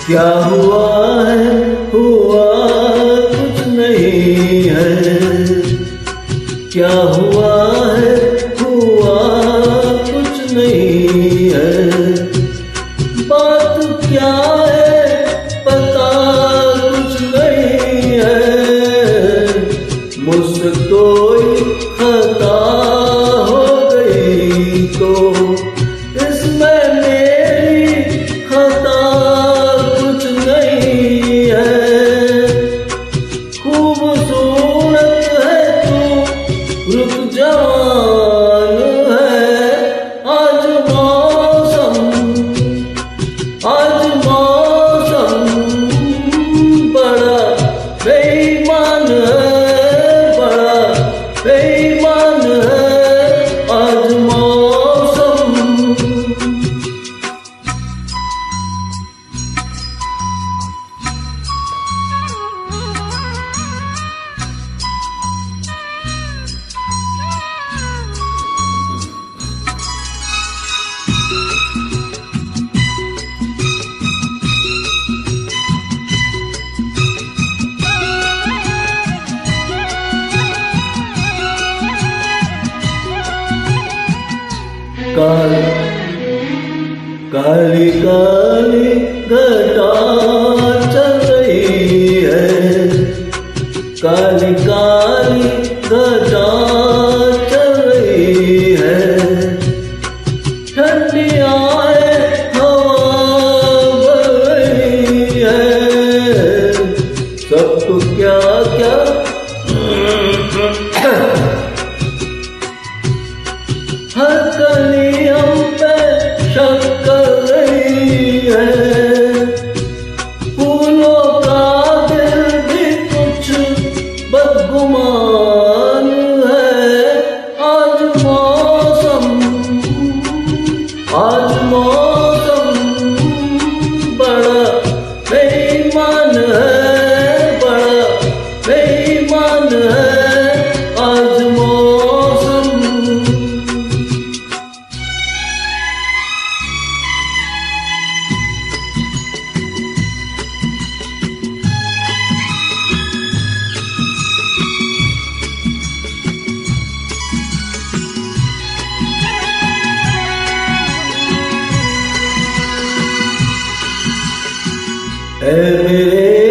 क्या हुआ है, हुआ कुछ नहीं है। क्या हुआ है, हुआ कुछ नहीं है। बात क्या है पता कुछ नहीं है। मुझसे कोई खता हो गई तो इसमें मेरी खता कुछ नहीं है। खूबसूरत है तू, रुक जवान है। आज मौसम बड़ा बेईमान है, बड़ा बेईमान है आज मौसम। काली काली घटा चल रही है। काली काली घटा चल रही है। ठंडी आए हवा बह रही है। सबको क्या क्या हर कली हम पे शक कर रही है। फूलों का दिल भी कुछ बदगुमान है। आज मौसम बड़ा बेईमान है, बड़ा बेईमान है आज मौसम। ऐ मेरे